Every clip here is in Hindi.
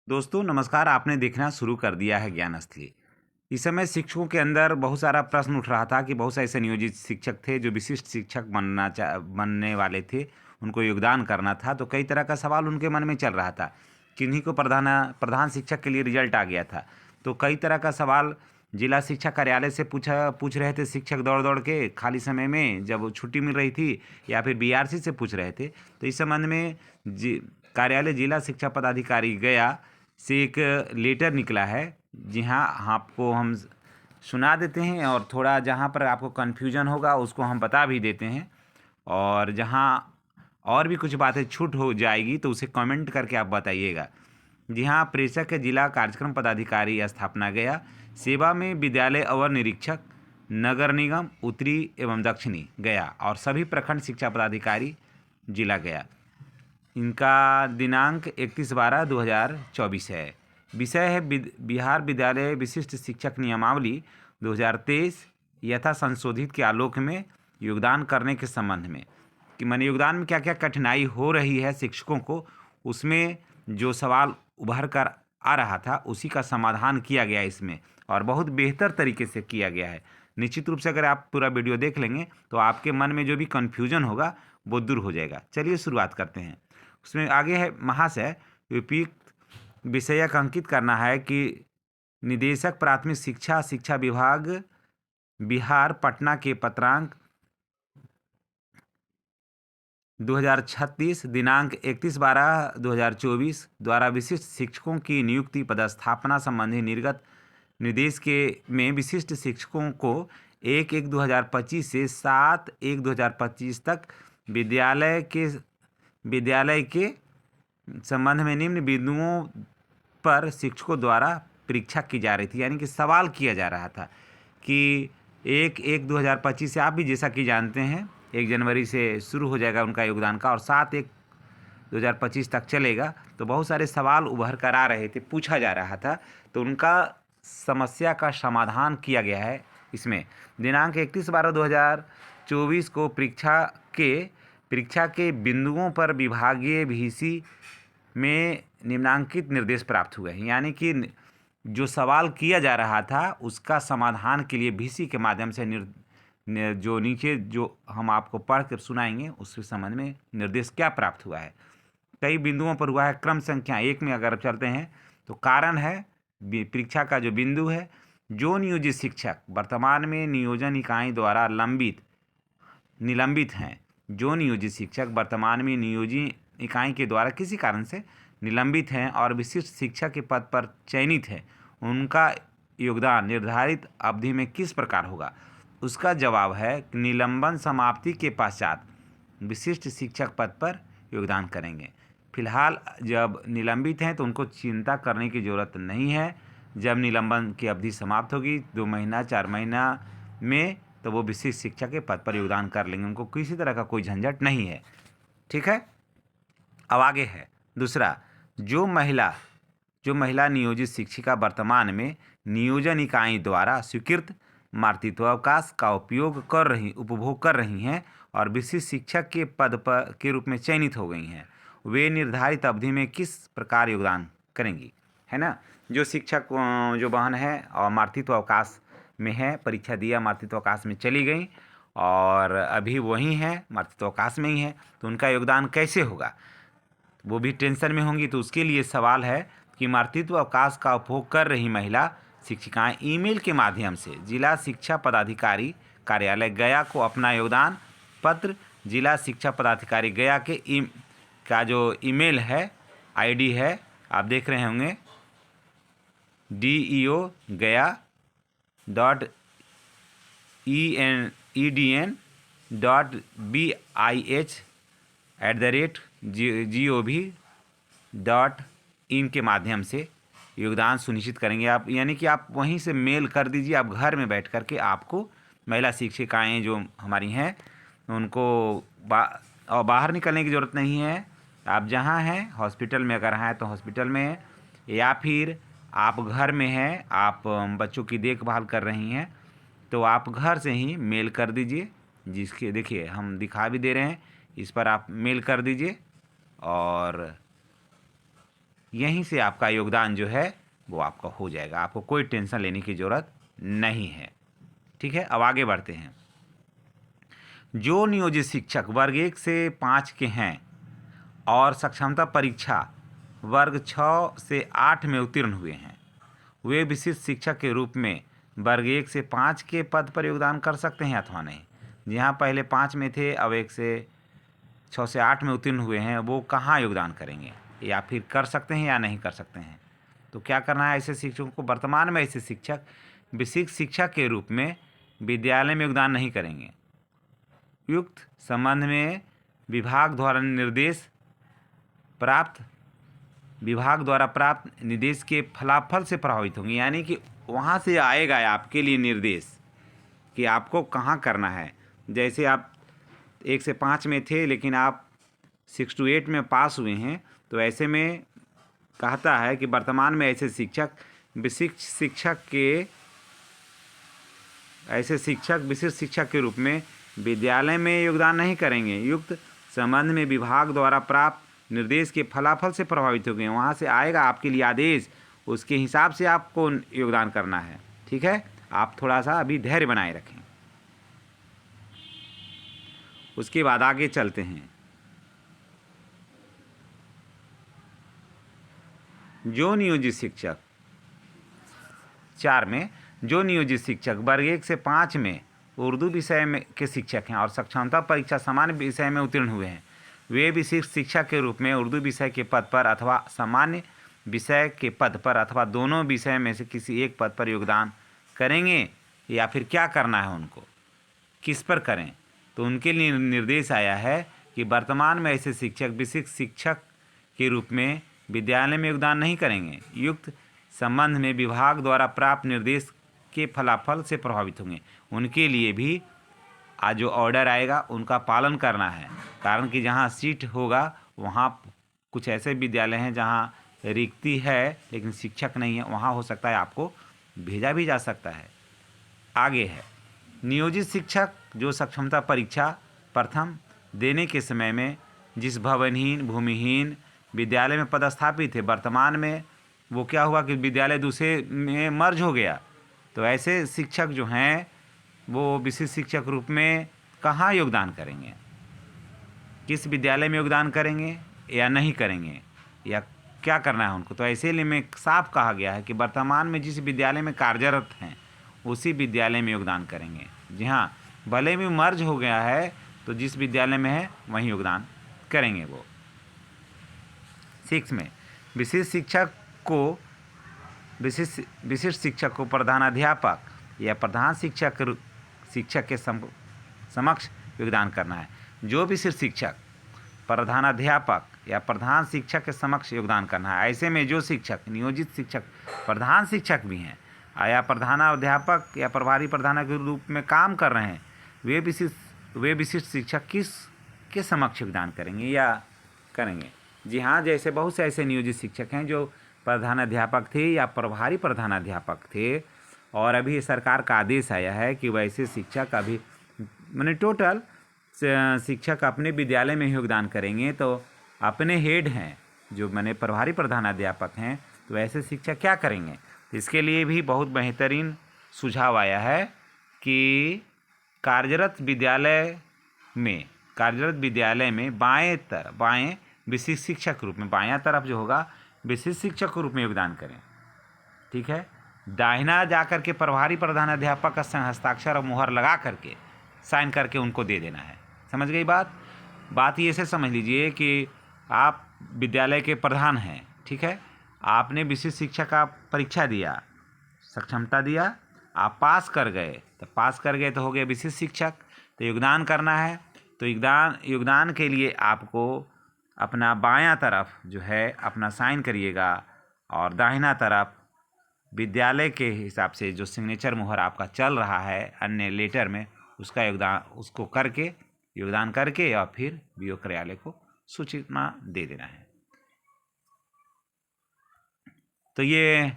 दोस्तों नमस्कार। आपने देखना शुरू कर दिया है ज्ञान असली। इस समय शिक्षकों के अंदर बहुत सारा प्रश्न उठ रहा था कि बहुत सारे ऐसे नियोजित शिक्षक थे जो विशिष्ट शिक्षक बनने वाले थे, उनको योगदान करना था। तो कई तरह का सवाल उनके मन में चल रहा था। किन्हीं को प्रधान शिक्षक के लिए रिजल्ट आ गया था, तो कई तरह का सवाल जिला शिक्षा कार्यालय से पूछ रहे थे शिक्षक दौड़ दौड़ के खाली समय में जब छुट्टी मिल रही थी, या फिर बीआरसी से पूछ रहे थे। तो इस संबंध में कार्यालय जिला शिक्षा पदाधिकारी गया से एक लेटर निकला है। जी हाँ, आपको हम सुना देते हैं और थोड़ा जहाँ पर आपको कन्फ्यूजन होगा उसको हम बता भी देते हैं, और जहाँ और भी कुछ बातें छूट हो जाएगी तो उसे कमेंट करके आप बताइएगा। जी हाँ, प्रेषक जिला कार्यक्रम पदाधिकारी स्थापना गया, सेवा में विद्यालय अवर निरीक्षक, नगर निगम उत्तरी एवं दक्षिणी गया, और सभी प्रखंड शिक्षा पदाधिकारी जिला गया। इनका दिनांक 31/12/2024 है। विषय है बिहार विद्यालय विशिष्ट शिक्षक नियमावली 2023 यथा संशोधित के आलोक में योगदान करने के संबंध में, कि माने योगदान में क्या क्या कठिनाई हो रही है शिक्षकों को, उसमें जो सवाल उभर कर आ रहा था उसी का समाधान किया गया इसमें, और बहुत बेहतर तरीके से किया गया है। निश्चित रूप से अगर आप पूरा वीडियो देख लेंगे तो आपके मन में जो भी कन्फ्यूजन होगा वो दूर हो जाएगा। चलिए शुरुआत करते हैं। उसमें आगे है महाशय, उपयुक्त विषयक अंकित करना है कि निदेशक प्राथमिक शिक्षा शिक्षा विभाग बिहार पटना के पत्रांक 2036 दिनांक 31/12/2024 द्वारा विशिष्ट शिक्षकों की नियुक्ति पदस्थापना संबंधी निर्गत निर्देश के में विशिष्ट शिक्षकों को 1/1/2025 से 7/1/2025 तक विद्यालय के संबंध में निम्न बिंदुओं पर शिक्षकों द्वारा परीक्षा की जा रही थी, यानी कि सवाल किया जा रहा था कि 1/1/2025 से आप भी जैसा कि जानते हैं 1 जनवरी से शुरू हो जाएगा उनका योगदान का, और 7/1/2025 तक चलेगा। तो बहुत सारे सवाल उभर कर आ रहे थे, पूछा जा रहा था, तो उनका समस्या का समाधान किया गया है इसमें। दिनांक 31/12/2024 को परीक्षा के बिंदुओं पर विभागीय वीसी में निम्नांकित निर्देश प्राप्त हुए हैं, यानी कि जो सवाल किया जा रहा था उसका समाधान के लिए वीसी के माध्यम से जो नीचे जो हम आपको पढ़ कर सुनाएंगे उसके संबंध में निर्देश क्या प्राप्त हुआ है। कई बिंदुओं पर हुआ है। क्रम संख्या 1 में अगर चलते हैं तो कारण है परीक्षा का जो बिंदु है, जो नियोजित शिक्षक वर्तमान में नियोजन इकाई द्वारा निलंबित हैं, जो नियोजित शिक्षक वर्तमान में नियोजित इकाई के द्वारा किसी कारण से निलंबित हैं और विशिष्ट शिक्षक के पद पर चयनित हैं, उनका योगदान निर्धारित अवधि में किस प्रकार होगा। उसका जवाब है कि निलंबन समाप्ति के पश्चात विशिष्ट शिक्षक पद पर योगदान करेंगे। फिलहाल जब निलंबित हैं तो उनको चिंता करने की ज़रूरत नहीं है। जब निलंबन की अवधि समाप्त होगी 2 महीना 4 महीना में, तो वो विशिष्ट शिक्षक के पद पर योगदान कर लेंगे, उनको किसी तरह का कोई झंझट नहीं है। ठीक है। अब आगे है दूसरा, जो महिला नियोजित शिक्षिका वर्तमान में नियोजन इकाई द्वारा स्वीकृत मातृत्वावकाश का उपभोग कर रही हैं और विशिष्ट शिक्षक के पद पर के रूप में चयनित हो गई हैं, वे निर्धारित अवधि में किस प्रकार योगदान करेंगी, है ना। जो शिक्षक जो बहन है और मातृत्वावकाश में है, परीक्षा दिया मातृत्वावकाश में चली गई और अभी वही है मातृत्वावकाश में ही है, तो उनका योगदान कैसे होगा, वो भी टेंशन में होंगी। तो उसके लिए सवाल है कि मातृत्व अवकाश का उपभोग कर रही महिला शिक्षिकाएं ईमेल के माध्यम से जिला शिक्षा पदाधिकारी कार्यालय गया को अपना योगदान पत्र जिला शिक्षा पदाधिकारी गया का जो ईमेल है आईडी है, आप देख रहे होंगे deo.edn.bih@gov.in के माध्यम से योगदान सुनिश्चित करेंगे आप, यानी कि आप वहीं से मेल कर दीजिए। आप घर में बैठ कर के आपको महिला शिक्षिकाएं जो हमारी हैं उनको और बाहर निकलने की ज़रूरत नहीं है। आप जहाँ हैं हॉस्पिटल में अगर हैं तो हॉस्पिटल में, या फिर आप घर में हैं, आप बच्चों की देखभाल कर रही हैं, तो आप घर से ही मेल कर दीजिए। जिसके देखिए हम दिखा भी दे रहे हैं, इस पर आप मेल कर दीजिए और यहीं से आपका योगदान जो है वो आपका हो जाएगा, आपको कोई टेंशन लेने की ज़रूरत नहीं है। ठीक है, अब आगे बढ़ते हैं। जो नियोजित शिक्षक वर्ग 1 से 5 के हैं और सक्षमता परीक्षा वर्ग 6 से 8 में उत्तीर्ण हुए हैं, वे विशिष्ट शिक्षक के रूप में वर्ग 1 से 5 के पद पर योगदान कर सकते हैं अथवा नहीं। जहाँ पहले 5 में थे, अब 1 से 6 से 8 में उत्तीर्ण हुए हैं, वो कहाँ योगदान करेंगे, या फिर कर सकते हैं या नहीं कर सकते हैं। तो क्या करना है, ऐसे शिक्षकों को वर्तमान में ऐसे शिक्षक विशिष्ट शिक्षक के रूप में विद्यालय में योगदान नहीं करेंगे। युक्त संबंध में विभाग द्वारा प्राप्त निर्देश के फलाफल से प्रभावित होंगे, यानी कि वहाँ से आएगा आपके लिए निर्देश कि आपको कहाँ करना है। जैसे आप 1 से 5 में थे लेकिन आप 6 to 8 में पास हुए हैं, तो ऐसे में कहता है कि वर्तमान में ऐसे शिक्षक विशिष्ट शिक्षक के रूप में विद्यालय में योगदान नहीं करेंगे। युक्त संबंध में विभाग द्वारा प्राप्त निर्देश के फलाफल से प्रभावित हो गए, वहाँ से आएगा आपके लिए आदेश, उसके हिसाब से आपको योगदान करना है। ठीक है, आप थोड़ा सा अभी धैर्य बनाए रखें। उसके बाद आगे चलते हैं। जो नियोजित शिक्षक 4 में जो नियोजित शिक्षक वर्ग 1 से 5 में उर्दू विषय में के शिक्षक हैं और सक्षमता परीक्षा सामान्य विषय में उत्तीर्ण हुए हैं, वे विशिष्ट शिक्षक के रूप में उर्दू विषय के पद पर अथवा सामान्य विषय के पद पर अथवा दोनों विषय में से किसी एक पद पर योगदान करेंगे, या फिर क्या करना है उनको, किस पर करें। तो उनके लिए निर्देश आया है कि वर्तमान में ऐसे शिक्षक विशिष्ट शिक्षक के रूप में विद्यालय में योगदान नहीं करेंगे। युक्त संबंध में विभाग द्वारा प्राप्त निर्देश के फलाफल से प्रभावित होंगे, उनके लिए भी आज जो ऑर्डर आएगा उनका पालन करना है। कारण कि जहाँ सीट होगा वहाँ कुछ ऐसे विद्यालय हैं जहाँ रिक्ति है लेकिन शिक्षक नहीं है, वहाँ हो सकता है आपको भेजा भी जा सकता है। आगे है नियोजित शिक्षक जो सक्षमता परीक्षा प्रथम देने के समय में जिस भवनहीन भूमिहीन विद्यालय में पदस्थापित थे, वर्तमान में वो क्या हुआ कि विद्यालय दूसरे में मर्ज हो गया, तो ऐसे शिक्षक जो हैं वो विशिष्ट शिक्षक रूप में कहाँ योगदान करेंगे, किस विद्यालय में योगदान करेंगे या नहीं करेंगे, या क्या करना है उनको। तो ऐसे लिए में साफ कहा गया है कि वर्तमान में जिस विद्यालय में कार्यरत हैं उसी विद्यालय में योगदान करेंगे। जी हाँ, भले भी मर्ज हो गया है तो जिस विद्यालय में है वहीं योगदान करेंगे वो। 6 में विशिष्ट शिक्षक को प्रधानाध्यापक या प्रधान शिक्षक के समक्ष योगदान करना है। जो विशिष्ट शिक्षक प्रधानाध्यापक या प्रधान शिक्षक के समक्ष योगदान करना है। ऐसे में जो शिक्षक नियोजित शिक्षक प्रधान शिक्षक भी हैं या प्रधानाध्यापक या प्रभारी प्रधान के रूप में काम कर रहे हैं, वे विशिष्ट शिक्षक किसके समक्ष योगदान करेंगे या करेंगे। जी हाँ, जैसे बहुत से ऐसे नियोजित शिक्षक हैं जो प्रधानाध्यापक थे या प्रभारी प्रधानाध्यापक थे, और अभी सरकार का आदेश आया है कि वैसे शिक्षक अभी मैंने टोटल शिक्षक अपने विद्यालय में योगदान करेंगे। तो अपने हेड हैं जो मैंने प्रभारी प्रधानाध्यापक हैं, तो ऐसे शिक्षक क्या करेंगे। इसके लिए भी बहुत बेहतरीन सुझाव आया है कि कार्यरत विद्यालय में बाएं विशिष्ट शिक्षक के रूप में, बायां तरफ जो होगा विशिष्ट शिक्षक के रूप में योगदान करें। ठीक है, दाहिना जाकर के प्रभारी प्रधानाध्यापक का हस्ताक्षर और मुहर लगा करके साइन करके उनको दे देना है। समझ गई बात ये से समझ लीजिए कि आप विद्यालय के प्रधान हैं, ठीक है, आपने विशिष्ट शिक्षा का परीक्षा दिया, सक्षमता दिया, आप पास कर गए तो हो गए विशिष्ट शिक्षक। तो योगदान करना है, तो योगदान के लिए आपको अपना बायां तरफ जो है अपना साइन करिएगा, और दाहिना तरफ विद्यालय के हिसाब से जो सिग्नेचर मुहर आपका चल रहा है अन्य लेटर में उसका उसको करके योगदान करके और फिर बीओ कार्यालय को सूचना दे देना है। तो ये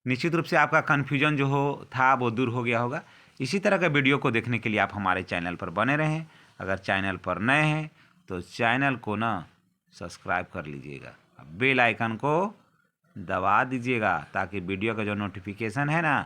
निश्चित रूप से आपका कन्फ्यूजन जो था वो दूर हो गया होगा। इसी तरह का वीडियो को देखने के लिए आप हमारे चैनल पर बने रहें। अगर चैनल पर नए हैं तो चैनल को ना सब्सक्राइब कर लीजिएगा, बेल आइकन को दबा दीजिएगा ताकि वीडियो का जो नोटिफिकेशन है ना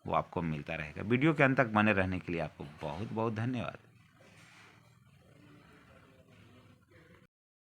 वो आपको मिलता रहेगा। वीडियो के अंत तक बने रहने के लिए आपको बहुत बहुत धन्यवाद।